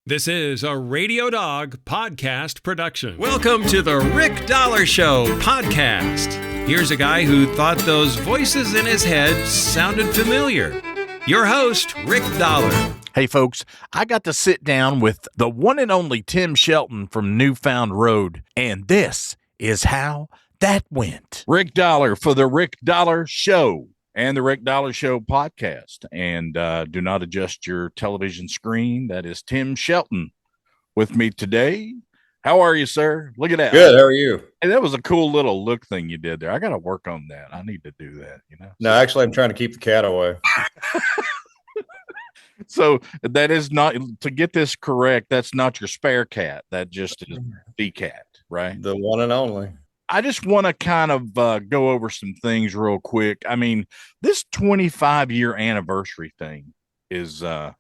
This is a Radio Dog podcast production. Welcome to the Rick Dollar Show podcast. Here's a guy who thought those voices in his head sounded familiar. Your host, Rick Dollar. Hey folks, I got to sit down with the one and only Tim Shelton from NewFound Road, and this is how that went. Rick Dollar for the Rick Dollar Show and the Rick Dollar Show podcast. And do not adjust your television screen. That is Tim Shelton with me today. How are you, sir? Look at that. Good. How are you? Hey, that was a cool little look thing you did there. I got to work on that. I need to do that, you know? No, actually, I'm trying to keep the cat away. So that is not, to get this correct, that's not your spare cat. That just is the cat, right? The one and only. I just want to kind of go over some things real quick. I mean, this 25-year anniversary thing is, I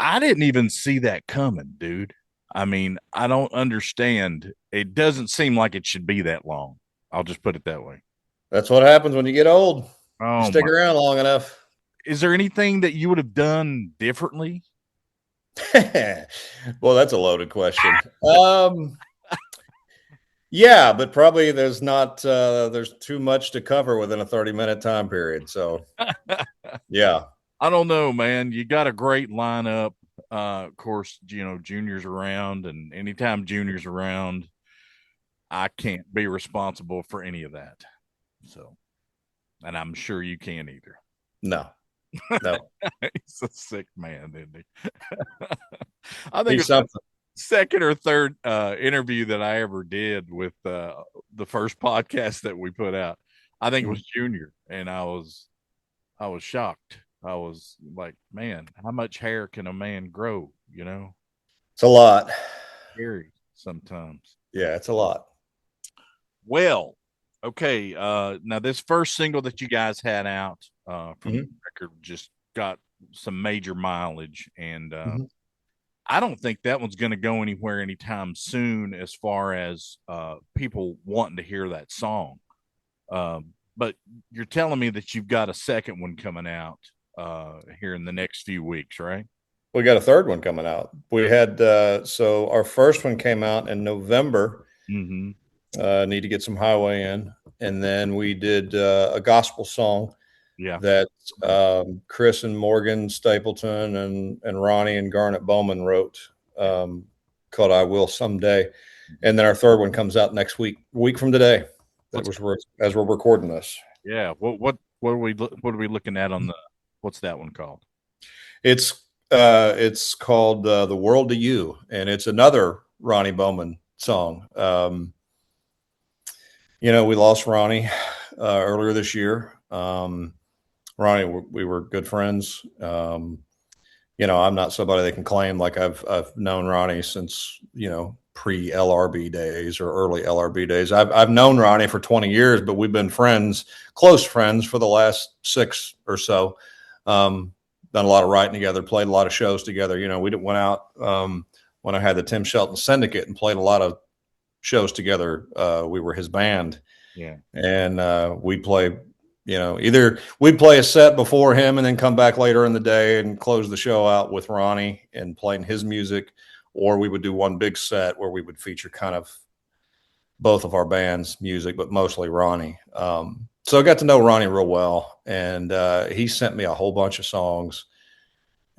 didn't even see that coming, dude. I mean, I don't understand. It doesn't seem like it should be that long. I'll just put it that way. That's what happens when you get old. Oh, stick around long enough. Is there anything that you would have done differently? Well, that's a loaded question. Yeah, but probably there's too much to cover within a 30-minute time period. So, yeah. I don't know, man. You got a great lineup. Of course, you know, Junior's around, and anytime Junior's around, I can't be responsible for any of that. So, and I'm sure you can't either. No. He's a sick man, isn't he? I think it's something. Second or third interview that I ever did with the first podcast that we put out. I think it was Junior, and I was shocked. I was like, man, how much hair can a man grow? You know, it's a lot. Scary sometimes. Yeah, it's a lot. Well, okay. Now this first single that you guys had out from the record just got some major mileage, and I don't think that one's going to go anywhere anytime soon as far as people wanting to hear that song. But you're telling me that you've got a second one coming out here in the next few weeks, right? We got a third one coming out. We had so our first one came out in November. Need to get some highway in, and then we did a gospel song. Yeah, that Chris and Morgan Stapleton and Ronnie and Garnet Bowman wrote, called "I Will Someday," and then our third one comes out next week from today. As we're recording this. Yeah. What are we looking at on the? What's that one called? It's called "The World to You," and it's another Ronnie Bowman song. You know, we lost Ronnie earlier this year. Ronnie, we were good friends. You know, I'm not somebody that can claim like I've known Ronnie since, you know, pre-LRB days or early LRB days. I've known Ronnie for 20 years, but we've been friends, close friends for the last 6 or so. Done a lot of writing together, played a lot of shows together. You know, we went out when I had the Tim Shelton Syndicate and played a lot of shows together. We were his band. Yeah. And we'd play, you know, either we'd play a set before him and then come back later in the day and close the show out with Ronnie and playing his music, or we would do one big set where we would feature kind of both of our band's music, but mostly Ronnie. So I got to know Ronnie real well, and he sent me a whole bunch of songs,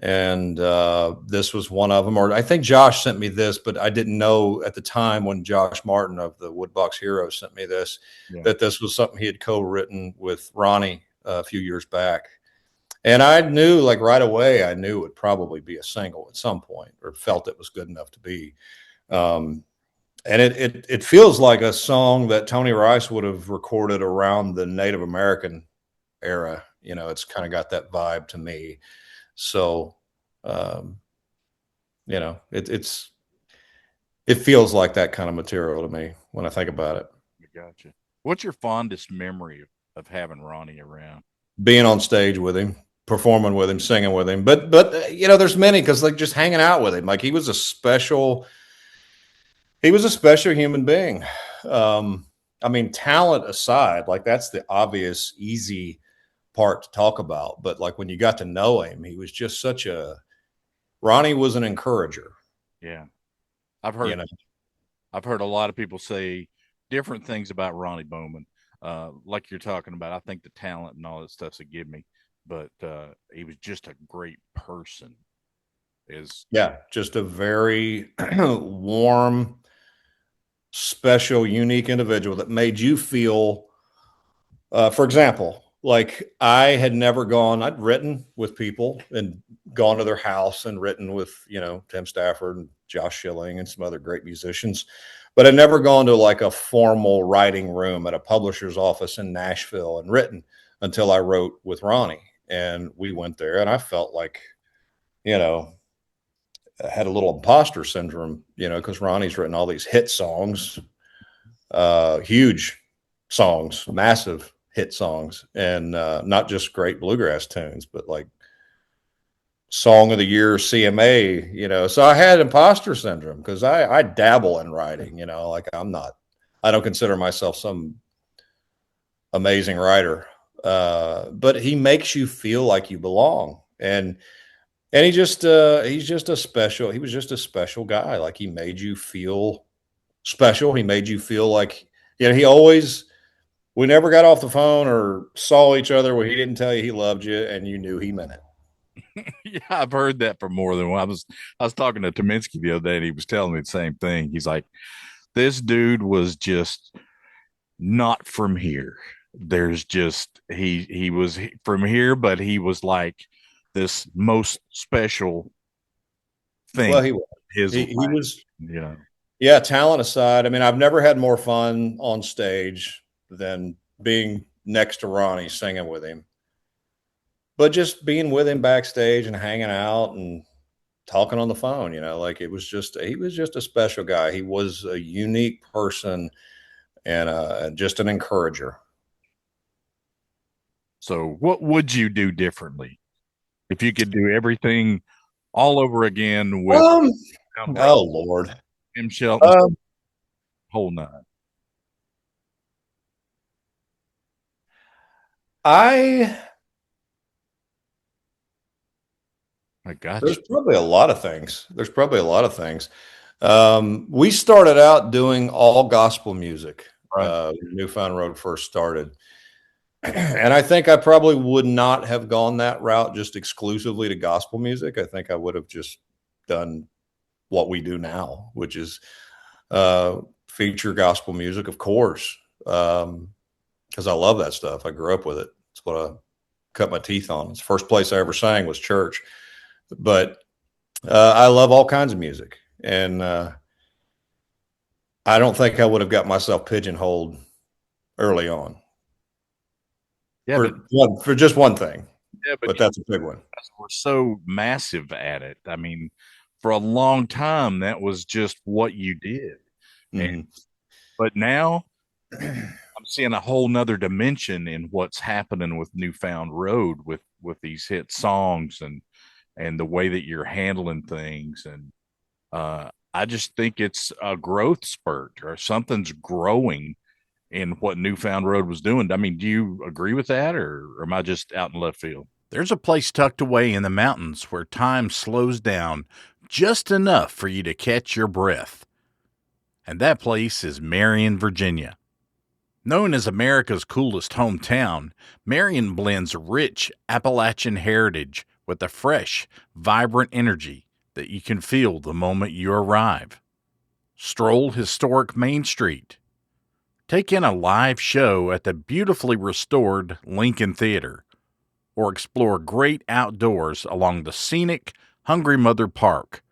and this was one of them. Or I think Josh sent me this, but I didn't know at the time when Josh Martin of the Woodbox Heroes sent me this, that this was something he had co-written with Ronnie a few years back. And I knew, like right away, I knew it would probably be a single at some point, or felt it was good enough to be. And it feels like a song that Tony Rice would have recorded around the Native American era. You know, it's kind of got that vibe to me. So, you know, it feels like that kind of material to me when I think about it. I gotcha. What's your fondest memory of having Ronnie around? Being on stage with him, performing with him, singing with him. But you know, there's many, because like just hanging out with him, like he was a special human being. I mean, talent aside, like that's the obvious, easy part to talk about. But like when you got to know him, he was just such a Ronnie was an encourager. Yeah. I've heard a lot of people say different things about Ronnie Bowman. Like you're talking about, I think the talent and all that stuff's a give me, but he was just a great person. Just a very warm, special, unique individual that made you feel, for example, like I'd written with people and gone to their house and written with, Tim Stafford and Josh Schilling and some other great musicians, but I'd never gone to like a formal writing room at a publisher's office in Nashville and written until I wrote with Ronnie. And we went there and I felt like, I had a little imposter syndrome, because Ronnie's written all these hit songs, huge songs, massive hit songs, and not just great bluegrass tunes, but like Song of the Year CMA, so I had imposter syndrome because I dabble in writing, like I don't consider myself some amazing writer, but he makes you feel like you belong. And he was just a special guy. Like he made you feel special. He made you feel like, we never got off the phone or saw each other where he didn't tell you he loved you and you knew he meant it. Yeah, I've heard that from more than one. I was talking to Tominski the other day and he was telling me the same thing. He's like, this dude was just not from here. There's just, he was from here, but he was like this most special thing. Well, he was, talent aside. I mean, I've never had more fun on stage than being next to Ronnie singing with him, but just being with him backstage and hanging out and talking on the phone, like he was just a special guy. He was a unique person and just an encourager. So what would you do differently if you could do everything all over again with oh Lord, Tim Shelton, whole nine? I got There's probably a lot of things. We started out doing all gospel music. Right. When NewFound Road first started. And I think I probably would not have gone that route just exclusively to gospel music. I think I would have just done what we do now, which is feature gospel music, of course, because I love that stuff. I grew up with it. It's what I cut my teeth on. It's the first place I ever sang was church. But I love all kinds of music. And I don't think I would have got myself pigeonholed early on. Yeah, for just one thing. Yeah, but that's a big one. We're so massive at it. I mean, for a long time, that was just what you did. Mm-hmm. But now I'm seeing a whole nother dimension in what's happening with NewFound Road with these hit songs and the way that you're handling things. And I just think it's a growth spurt or something's growing in what NewFound Road was doing. I mean, do you agree with that, or am I just out in left field? There's a place tucked away in the mountains where time slows down just enough for you to catch your breath. And that place is Marion, Virginia. Known as America's coolest hometown, Marion blends rich Appalachian heritage with a fresh, vibrant energy that you can feel the moment you arrive. Stroll historic Main Street. Take in a live show at the beautifully restored Lincoln Theater, or explore great outdoors along the scenic Hungry Mother Park,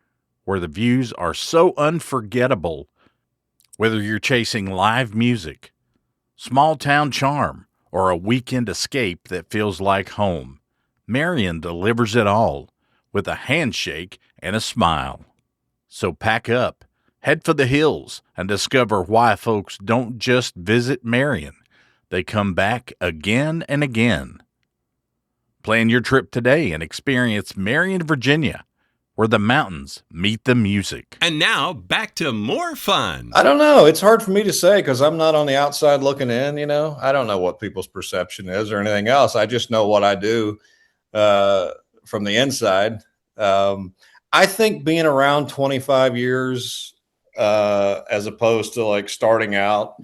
where the views are so unforgettable. Whether you're chasing live music, small town charm, or a weekend escape that feels like home, Marion delivers it all with a handshake and a smile. So pack up, head for the hills, and discover why folks don't just visit Marion. They come back again and again. Plan your trip today and experience Marion, Virginia, where the mountains meet the music. And now, back to more fun. I don't know. It's hard for me to say because I'm not on the outside looking in, I don't know what people's perception is or anything else. I just know what I do from the inside. I think being around 25 years, as opposed to like starting out,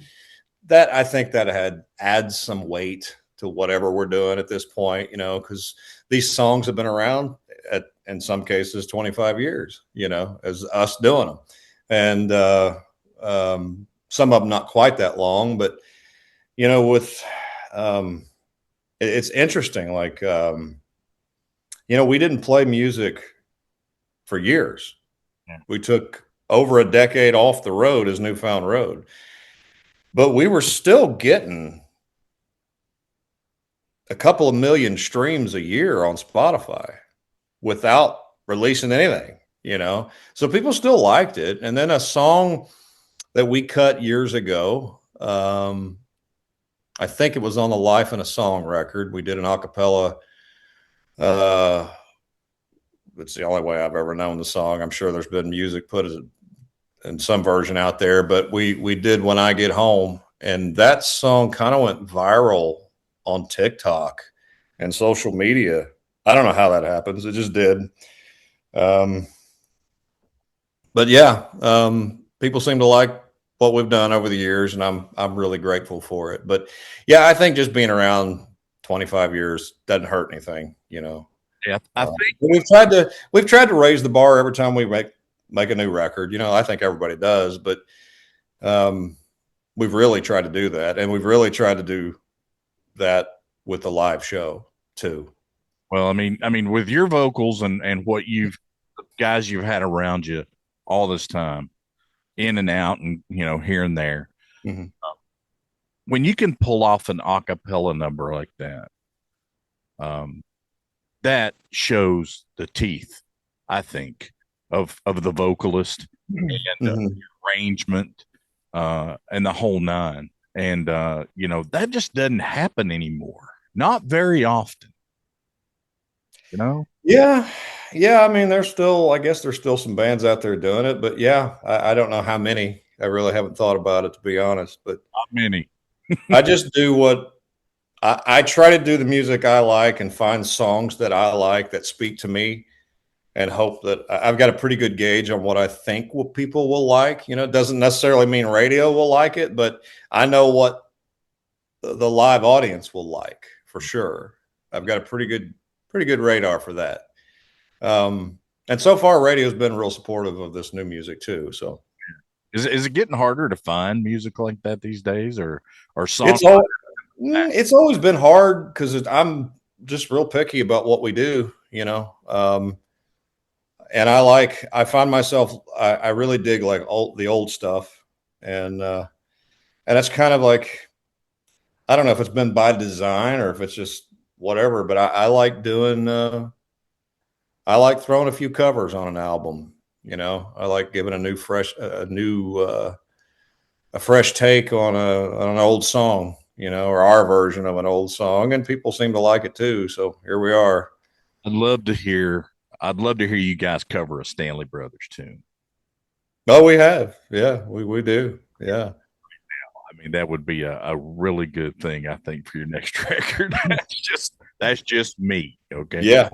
that I think that adds some weight to whatever we're doing at this point, because these songs have been around in some cases 25 years, as us doing them. And some of them not quite that long, but, with it's interesting. Like, we didn't play music for years. Yeah. We took over a decade off the road as NewFound Road, but we were still getting a couple of million streams a year on Spotify without releasing anything, so people still liked it. And then a song that we cut years ago, I think it was on the Life in a Song record. We did an acapella. It's the only way I've ever known the song. I'm sure there's been music put in some version out there, but we did When I Get Home, and that song kind of went viral on TikTok and social media. I don't know how that happens. It just did. But yeah, people seem to like what we've done over the years, and I'm really grateful for it. But yeah, I think just being around 25 years doesn't hurt anything, Yeah, I think we've tried to raise the bar every time we make a new record. I think everybody does, but we've really tried to do that, and we've really tried to do that with the live show too. Well, I mean, with your vocals and what guys you've had around you all this time, in and out, and here and there, mm-hmm. When you can pull off an a cappella number like that, that shows the teeth, I think, of the vocalist and the arrangement, and the whole nine. And that just doesn't happen anymore. Not very often. Yeah. I mean, I guess there's still some bands out there doing it, but yeah, I don't know how many. I really haven't thought about it, to be honest, but not many. I just do what I try to do, the music I like, and find songs that I like that speak to me, and hope that I've got a pretty good gauge on what I think people will like. It doesn't necessarily mean radio will like it, but I know what the live audience will like for sure. I've got a pretty good radar for that. And so far radio's been real supportive of this new music too. So is it getting harder to find music like that these days, or songs? It's always been hard because I'm just real picky about what we do, and I find myself, I really dig like the old stuff, and it's kind of like, I don't know if it's been by design or if it's just whatever, but I like doing, I like throwing a few covers on an album. I like giving a fresh take on an old song, or our version of an old song, and people seem to like it too. So here we are. I'd love to hear you guys cover a Stanley Brothers tune. Oh, we have. Yeah, we do. Yeah. I mean, that would be a really good thing, I think, for your next record. That's just me. Okay. Yeah.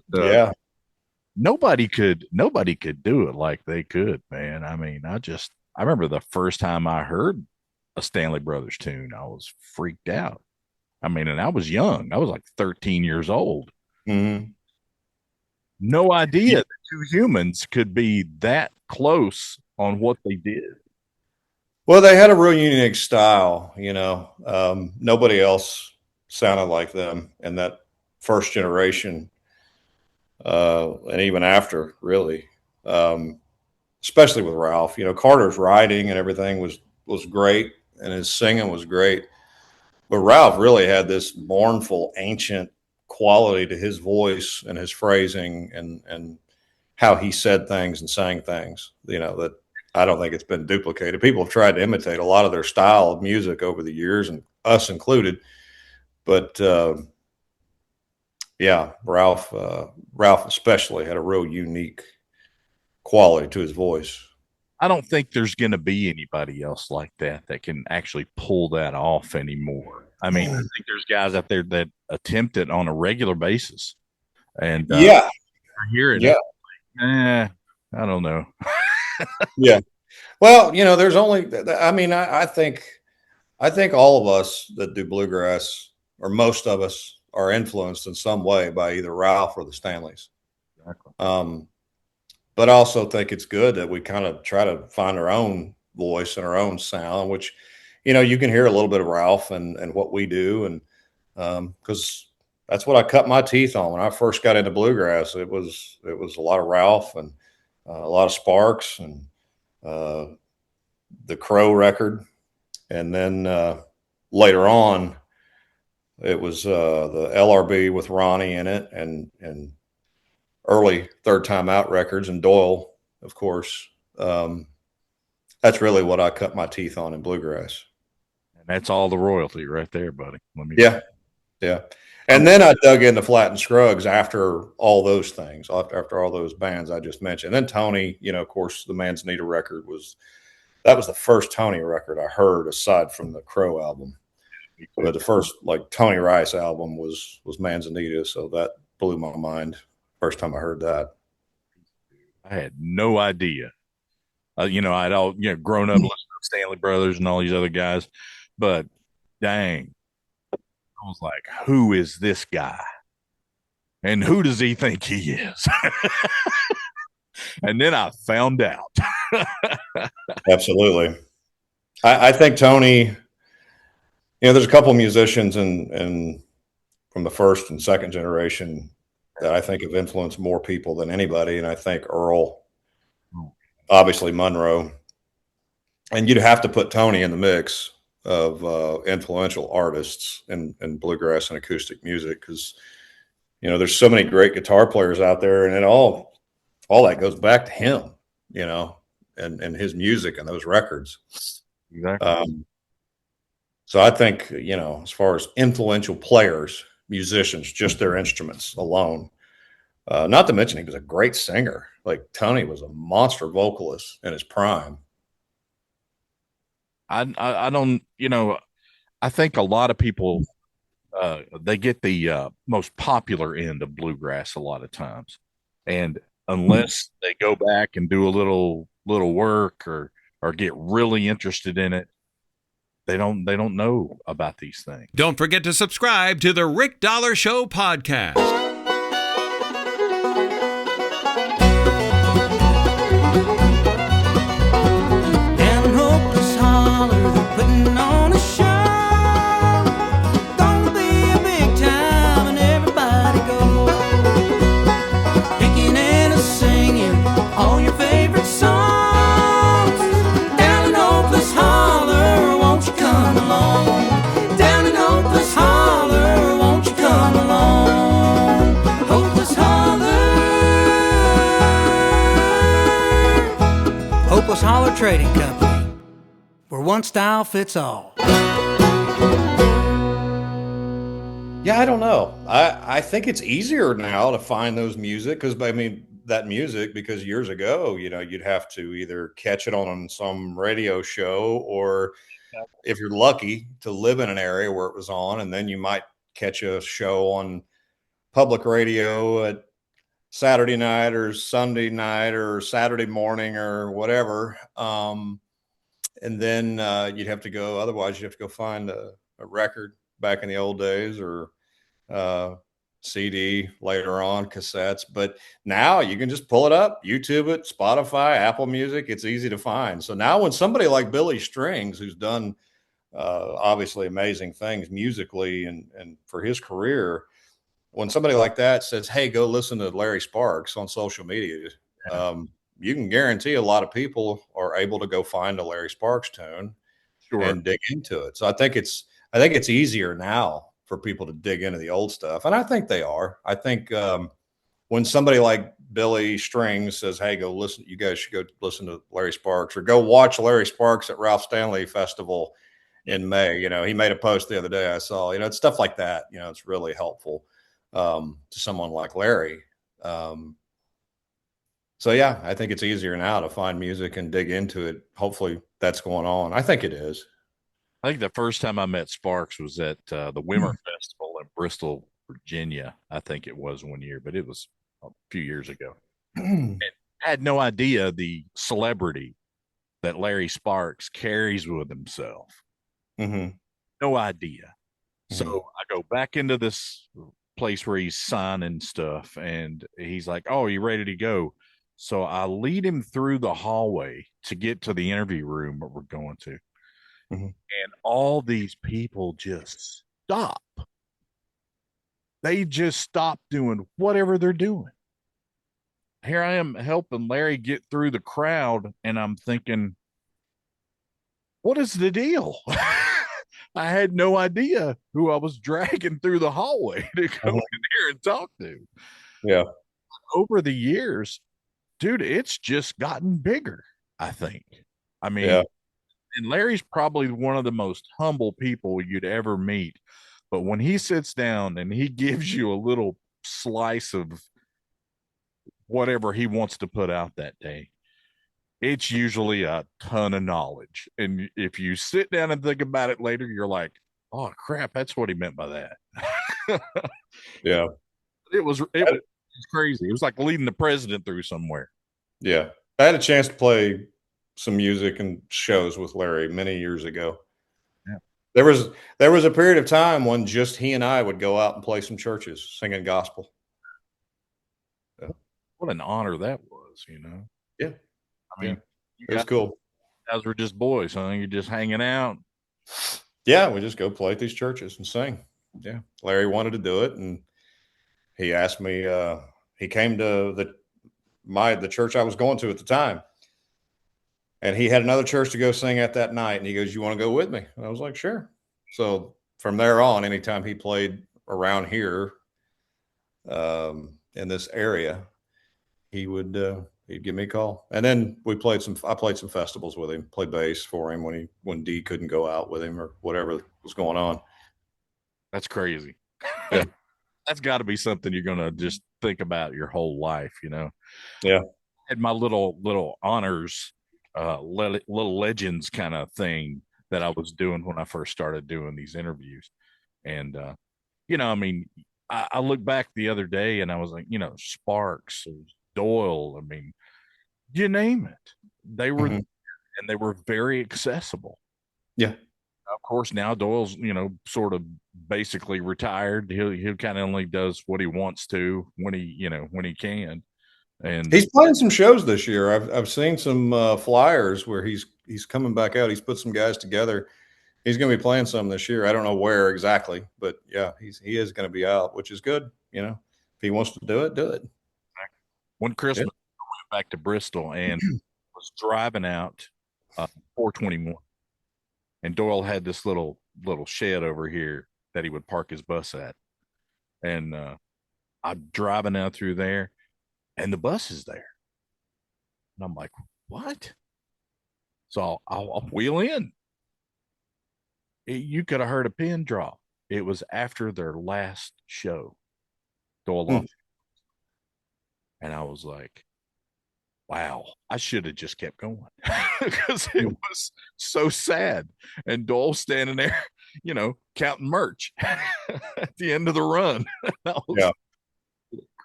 But, yeah. Nobody could do it like they could, man. I mean, I remember the first time I heard a Stanley Brothers tune, I was freaked out. I mean, and I was young. I was like 13 years old. Mm-hmm. No idea that two humans could be that close on what they did. Well, they had a real unique style, nobody else sounded like them in that first generation, and even after, really, especially with Ralph. Carter's writing and everything was great, and his singing was great, but Ralph really had this mournful, ancient quality to his voice and his phrasing and how he said things and sang things, that I don't think it's been duplicated. People have tried to imitate a lot of their style of music over the years, and us included. But yeah, Ralph especially had a real unique quality to his voice. I don't think there's going to be anybody else like that can actually pull that off anymore. I mean, I think there's guys out there that attempt it on a regular basis, and yeah, I hear it. Yeah. I don't know. Yeah. Well, there's only, I mean, I think all of us that do bluegrass, or most of us, are influenced in some way by either Ralph or the Stanleys. Exactly. But I also think it's good that we kind of try to find our own voice and our own sound, which, you can hear a little bit of Ralph and what we do. And because that's what I cut my teeth on when I first got into bluegrass. It was a lot of Ralph and a lot of Sparks and uh, the Crow record. And then later on, it was the LRB with Ronnie in it, and early Third Time Out records, and Doyle, of course. That's really what I cut my teeth on in bluegrass. And that's all the royalty right there, buddy. Yeah. And then I dug into Flat and Scruggs after all those things, after all those bands I just mentioned. And then Tony, of course, the Manzanita record was the first Tony record I heard aside from the Crow album. But the first Tony Rice album was Manzanita, so that blew my mind first time I heard that. I had no idea. I'd all grown up listening to Stanley Brothers and all these other guys, but dang, I was like, who is this guy? And who does he think he is? And then I found out. Absolutely. I think Tony, there's a couple of musicians and from the first and second generation that I think have influenced more people than anybody. And I think Earl, obviously Monroe, and you'd have to put Tony in the mix of influential artists in bluegrass and acoustic music, because there's so many great guitar players out there, and it all that goes back to him, and his music and those records. Exactly. So I think as far as influential players, musicians, just their instruments alone, not to mention he was a great singer. Like Tony was a monster vocalist in his prime. I don't, I think a lot of people, they get the most popular end of bluegrass a lot of times. And unless they go back and do a little work or get really interested in it, they don't know about these things. Don't forget to subscribe to the Rick Dollar Show podcast. Holler Trading Company, where one style fits all. Yeah, I don't know. I think it's easier now to find those music that music, because years ago, you'd have to either catch it on some radio show, or if you're lucky to live in an area where it was on, and then you might catch a show on public radio at Saturday night or Sunday night or Saturday morning or whatever. And then otherwise you'd have to go find a record back in the old days, or CD later on, cassettes. But now you can just pull it up, YouTube it, Spotify, Apple Music. It's easy to find. So now when somebody like Billy Strings, who's done obviously amazing things musically and for his career, when somebody like that says, hey, go listen to Larry Sparks on social media, you can guarantee a lot of people are able to go find a Larry Sparks tune and dig into it. So I think it's easier now for people to dig into the old stuff. And I think they are. I think when somebody like Billy Strings says, hey, you guys should go listen to Larry Sparks, or go watch Larry Sparks at Ralph Stanley Festival in May. He made a post the other day I saw, it's stuff like that. It's really helpful to someone like Larry. So yeah, I think it's easier now to find music and dig into it. Hopefully that's going on. I think it is. I think the first time I met Sparks was at the Wimmer Festival in Bristol, Virginia. I think it was one year, but it was a few years ago. And I had no idea the celebrity that Larry Sparks carries with himself. Mm-hmm. No idea. So Mm-hmm. I go back into this place where he's signing stuff, and he's like, "Oh, you ready to go?" So I lead him through the hallway to get to the interview room that we're going to. Mm-hmm. And all these people just stop. They just stop doing whatever they're doing. Here I am helping Larry get through the crowd, and I'm thinking, what is the deal? I had no idea who I was dragging through the hallway to go in here and talk to. Yeah. Over the years, dude, it's just gotten bigger, I think. I mean, Yeah. and Larry's probably one of the most humble people you'd ever meet. But when he sits down and he gives you a little slice of whatever he wants to put out that day, it's usually a ton of knowledge. And if you sit down and think about it later, you're like, oh crap, that's what he meant by that. Yeah. It was crazy. It was like leading the president through somewhere. Yeah. I had a chance to play some music and shows with Larry many years ago. Yeah. There was a period of time when just he and I would go out and play some churches singing gospel. Yeah. What an honor that was, you know. Yeah. I mean, It was cool. guys were just boys, huh? You're just hanging out. Yeah, we just go play at these churches and sing. Yeah. Larry wanted to do it, and he asked me, he came to the church I was going to at the time. And he had another church to go sing at that night. And he goes, "You want to go with me?" And I was like, "Sure." So from there on, anytime he played around here, in this area, he'd give me a call. And then I played some festivals with him, played bass for him when D couldn't go out with him or whatever was going on. That's crazy. Yeah. That's got to be something you're going to just think about your whole life, you know? Yeah. I had my little honors, little legends kind of thing that I was doing when I first started doing these interviews. And, I mean, I look back the other day and I was like, Sparks, Doyle, I mean, you name it. They were, and they were very accessible. Yeah. Of course, now Doyle's, sort of basically retired. He kind of only does what he wants to when he can. And he's playing some shows this year. I've seen some flyers where he's coming back out. He's put some guys together. He's going to be playing some this year. I don't know where exactly, but yeah, he is going to be out, which is good. If he wants to do it, do it. One Christmas, I went back to Bristol and was driving out 421, and Doyle had this little shed over here that he would park his bus at, and I'm driving out through there, and the bus is there, and I'm like, what? So I'll wheel in. You could have heard a pin drop. It was after their last show, Doyle. And I was like, wow, I should have just kept going because it was so sad. And Doyle standing there, counting merch at the end of the run. Yeah.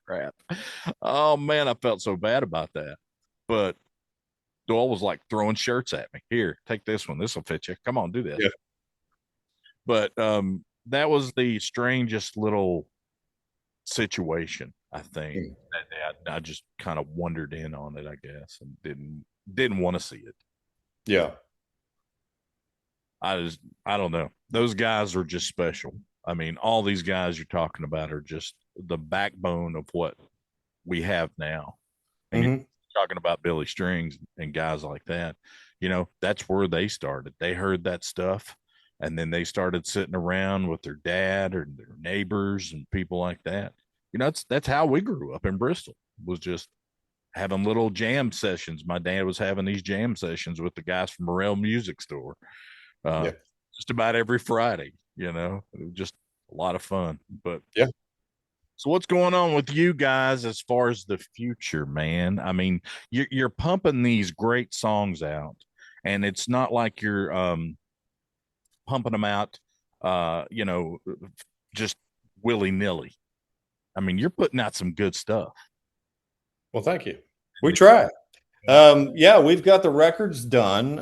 Crap. Oh, man, I felt so bad about that. But Doyle was like throwing shirts at me. Here, take this one. This will fit you. Come on, do this. Yeah. But that was the strangest little situation, I think. I just kind of wandered in on it, I guess, and didn't want to see it. Yeah. I don't know. Those guys are just special. I mean, all these guys you're talking about are just the backbone of what we have now. And you're talking about Billy Strings and guys like that. That's where they started. They heard that stuff, and then they started sitting around with their dad or their neighbors and people like that. That's how we grew up in Bristol, was just having little jam sessions. My dad was having these jam sessions with the guys from Morel Music Store just about every Friday. It was just a lot of fun. But yeah. So what's going on with you guys as far as the future, man? I mean, you're pumping these great songs out, and it's not like you're pumping them out, just willy-nilly. I mean, you're putting out some good stuff. Well, thank you. We try. Yeah, we've got the records done.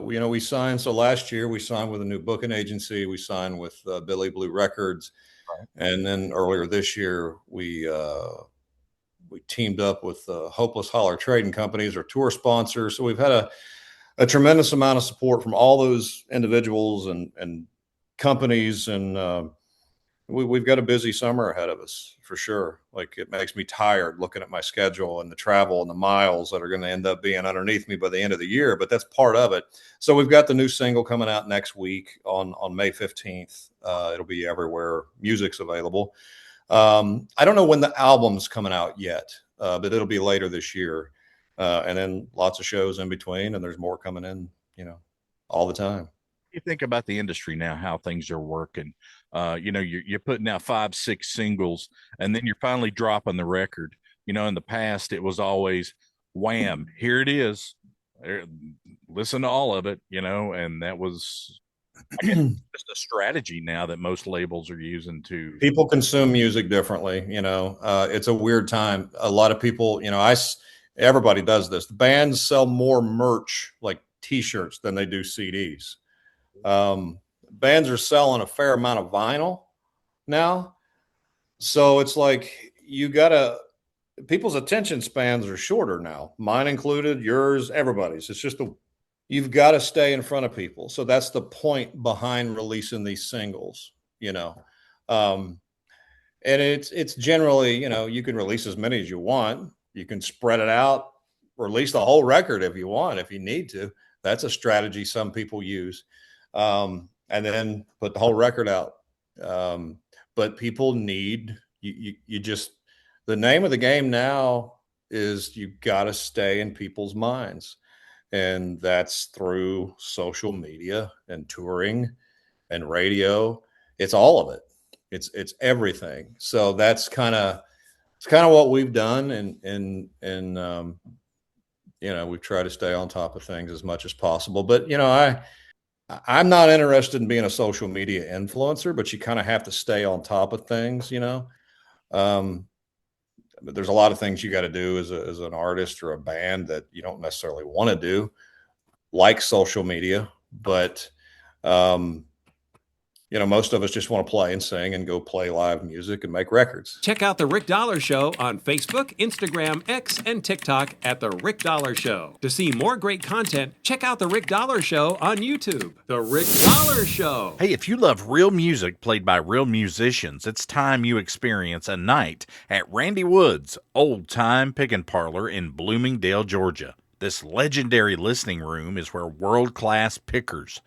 We signed. So last year we signed with a new booking agency. We signed with Billy Blue Records. Right. And then earlier this year, we teamed up with Hopeless Holler Trading Companies, our tour sponsors. So we've had a tremendous amount of support from all those individuals and companies, and we've got a busy summer ahead of us for sure. Like, it makes me tired looking at my schedule and the travel and the miles that are going to end up being underneath me by the end of the year, but that's part of it. So we've got the new single coming out next week on May 15th. It'll be everywhere music's available. I don't know when the album's coming out yet, but it'll be later this year. And then lots of shows in between, and there's more coming in, all the time. You think about the industry now, how things are working. You're putting out 5-6 singles, and then you're finally dropping the record. In the past, it was always wham, here it is. Listen to all of it, and that was just a strategy now that most labels are using to. People consume music differently. It's a weird time. A lot of people, everybody does this. Bands sell more merch, like t-shirts, than they do CDs. Bands are selling a fair amount of vinyl now. So it's like, people's attention spans are shorter now, mine included, yours, everybody's. It's just you've got to stay in front of people. So that's the point behind releasing these singles, and it's generally, you can release as many as you want. You can spread it out, release the whole record if you want, if you need to. That's a strategy some people use. And then put the whole record out. But people need, the name of the game now is you got to stay in people's minds. And that's through social media and touring and radio. It's all of it. It's everything. So that's kind of what we've done. And we've tried to stay on top of things as much as possible. But, I'm not interested in being a social media influencer, but you kind of have to stay on top of things, but there's a lot of things you got to do as an artist or a band that you don't necessarily want to do, like social media. But, most of us just want to play and sing and go play live music and make records. Check out The Rick Dollar Show on Facebook, Instagram, X, and TikTok at The Rick Dollar Show. To see more great content, check out The Rick Dollar Show on YouTube. The Rick Dollar Show. Hey, if you love real music played by real musicians, it's time you experience a night at Randy Wood's Old Time Pickin' Parlor in Bloomingdale, Georgia. This legendary listening room is where world-class pickers,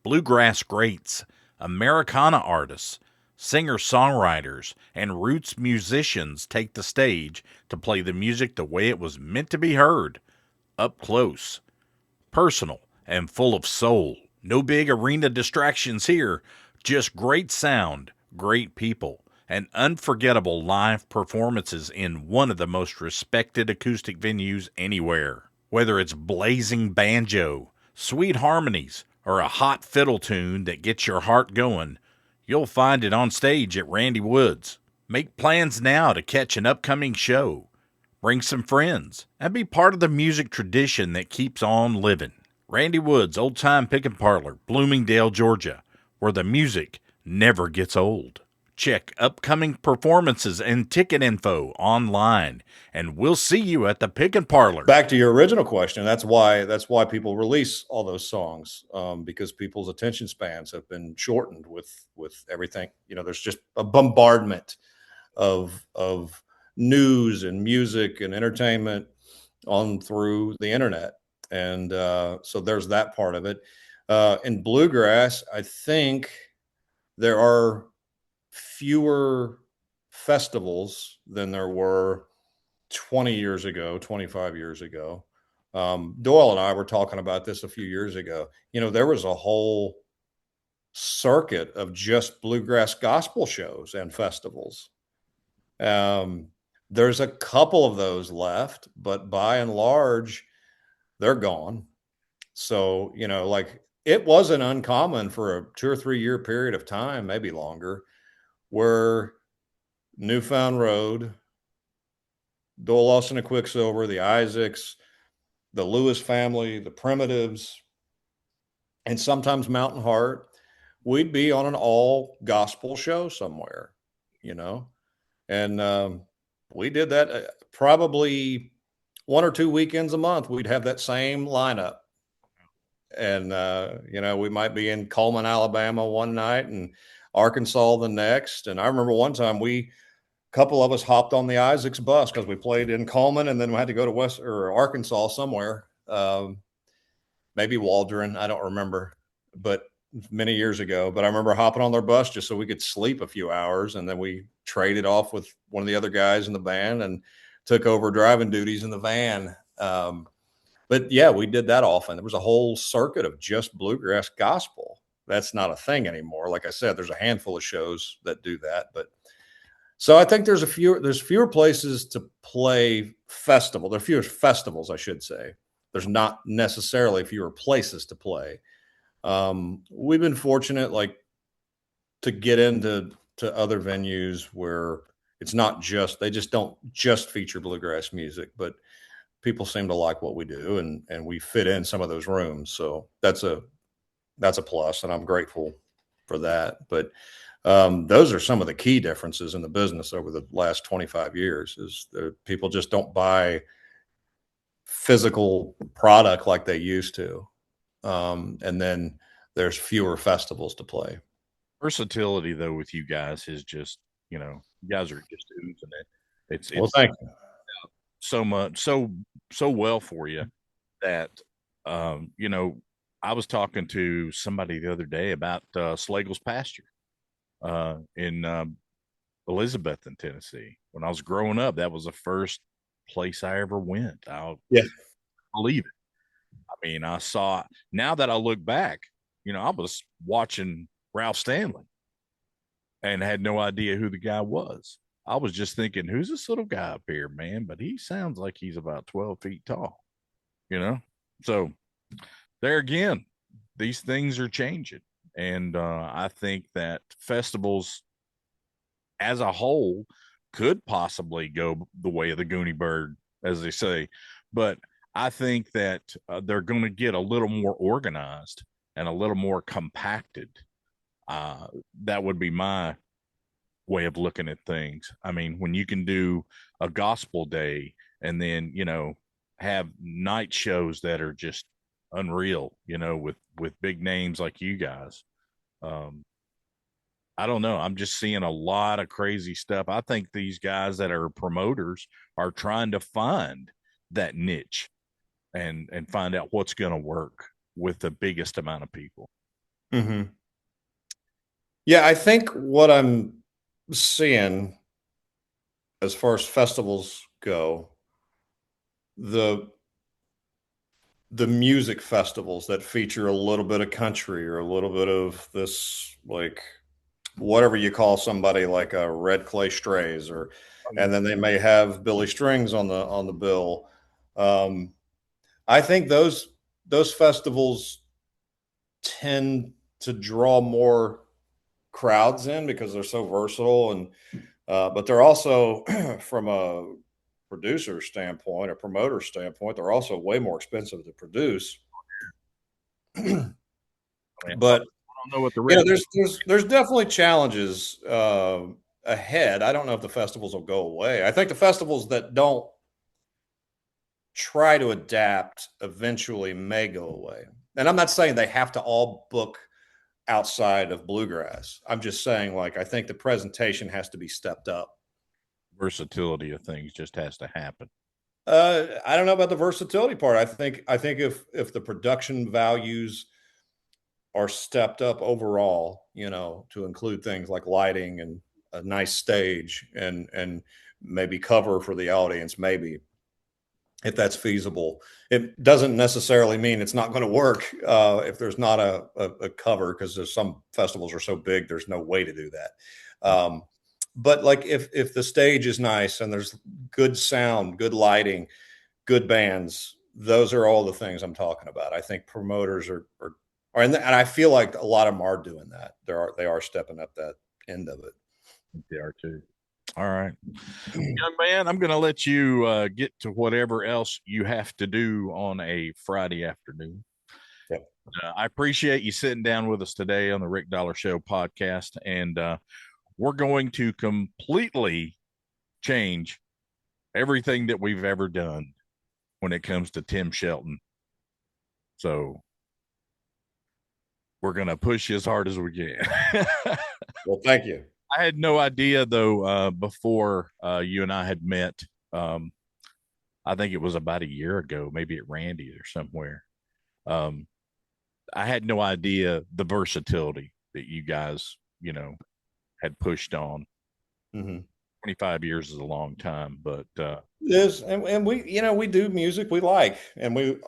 bluegrass greats, Americana artists, singer-songwriters, and roots musicians take the stage to play the music the way it was meant to be heard, up close, personal, and full of soul. No big arena distractions here, just great sound, great people, and unforgettable live performances in one of the most respected acoustic venues anywhere. Whether it's blazing banjo, sweet harmonies, or a hot fiddle tune that gets your heart going, you'll find it on stage at Randy Wood's. Make plans now to catch an upcoming show. Bring some friends and be part of the music tradition that keeps on living. Randy Wood's Old Time Pickin' Parlor, Bloomingdale, Georgia, where the music never gets old. Check upcoming performances and ticket info online, and we'll see you at the Pickin' Parlor. Back to your original question, that's why people release all those songs, because people's attention spans have been shortened with everything. There's just a bombardment of news and music and entertainment on through the internet, and so there's that part of it. In bluegrass, I think there are fewer festivals than there were 20 years ago, 25 years ago. Doyle and I were talking about this a few years ago. There was a whole circuit of just bluegrass gospel shows and festivals. There's a couple of those left, but by and large, they're gone. So, it wasn't uncommon for a 2 or 3 year period of time, maybe longer, where NewFound Road, Dole Lawson and Quicksilver, the Isaacs, the Lewis family, the Primitives, and sometimes Mountain Heart, we'd be on an all gospel show somewhere, you know, and we did that probably 1 or 2 weekends a month. We'd have that same lineup. And, you know, we might be in Coleman, Alabama one night and Arkansas the next. And I remember one time a couple of us hopped on the Isaacs bus because we played in Coleman and then we had to go to West or Arkansas somewhere. Maybe Waldron, I don't remember, but many years ago. But I remember hopping on their bus just so we could sleep a few hours. And then we traded off with one of the other guys in the band and took over driving duties in the van. But yeah, we did that often. There was a whole circuit of just bluegrass gospel. That's not a thing anymore. Like I said, there's a handful of shows that do that. But so I think there's fewer places to play festival. There are fewer festivals, I should say. There's not necessarily fewer places to play. We've been fortunate, like, to get into other venues where it's not just, they just don't just feature bluegrass music, but people seem to like what we do, and we fit in some of those rooms. So that's a plus, and I'm grateful for that. But those are some of the key differences in the business over the last 25 years is that people just don't buy physical product like they used to. And then there's fewer festivals to play. Versatility, though, with you guys is just, you know, you guys are just oozing it. It's Well, thank you. so much, so well for you that, you know, I was talking to somebody the other day about Slagle's pasture in Elizabeth in Tennessee. When I was growing up, that was the first place I ever went. I'll believe it. I mean, now that I look back, you know, I was watching Ralph Stanley and had no idea who the guy was. I was just thinking, who's this little guy up here, man? But he sounds like he's about 12 feet tall, you know? So there again, these things are changing. And I think that festivals as a whole could possibly go the way of the Goonie Bird, as they say. But I think that they're going to get a little more organized and a little more compacted. That would be my way of looking at things. I mean, when you can do a gospel day and then, you know, have night shows that are just unreal, you know, with big names like you guys. I don't know. I'm just seeing a lot of crazy stuff. I think these guys that are promoters are trying to find that niche and find out what's going to work with the biggest amount of people. Mm-hmm. Yeah, I think what I'm seeing as far as festivals go, the music festivals that feature a little bit of country or a little bit of this, like, whatever you call somebody, like a Red Clay Strays, or and then they may have Billy Strings on the bill. I think those festivals tend to draw more crowds in because they're so versatile, and but they're also from a producer standpoint, a promoter standpoint, they're also way more expensive to produce. But I don't know what the you know, there's definitely challenges ahead. I don't know if the festivals will go away. I think the festivals that don't try to adapt eventually may go away. And I'm not saying they have to all book outside of bluegrass. I'm just saying, like, I think the presentation has to be stepped up. Versatility of things just has to happen. I don't know about the versatility part. I think if the production values are stepped up overall, you know, to include things like lighting and a nice stage and maybe cover for the audience, maybe, if that's feasible. It doesn't necessarily mean it's not going to work if there's not a cover, because there's some festivals are so big there's no way to do that. But like if the stage is nice and there's good sound, good lighting, good bands, those are all the things I'm talking about. I think promoters are and I feel like a lot of them are doing that. They are stepping up that end of it. They are too. All right. Young man, I'm going to let you get to whatever else you have to do on a Friday afternoon. Yep. I appreciate you sitting down with us today on the Rick Dollar Show podcast. And we're going to completely change everything that we've ever done when it comes to Tim Shelton. So we're going to push you as hard as we can. Well, thank you. I had no idea, though, before you and I had met. I think it was about a year ago, maybe at Randy's or somewhere. I had no idea the versatility that you guys, had pushed on. 25 years is a long time, but Yes, and we do music we like, and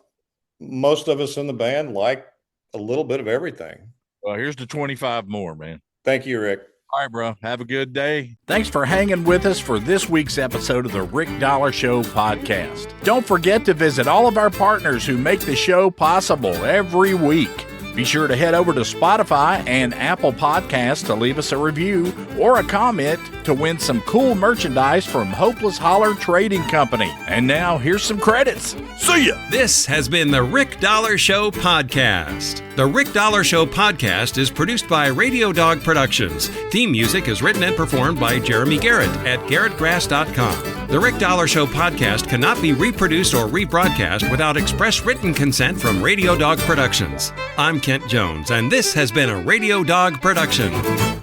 most of us in the band like a little bit of everything. well, here's the 25 more, man. Thank you, Rick. All right, bro. Have a good day. Thanks for hanging with us for this week's episode of the Rick Dollar Show podcast. Don't forget to visit all of our partners who make the show possible every week. Be sure to head over to Spotify and Apple Podcasts to leave us a review or a comment to win some cool merchandise from Hopeless Holler Trading Company. And now, here's some credits. See ya! This has been the Rick Dollar Show podcast. The Rick Dollar Show podcast is produced by Radio Dog Productions. Theme music is written and performed by Jeremy Garrett at garrettgrass.com. The Rick Dollar Show podcast cannot be reproduced or rebroadcast without express written consent from Radio Dog Productions. I'm Kent Jones, and this has been a Radio Dog production.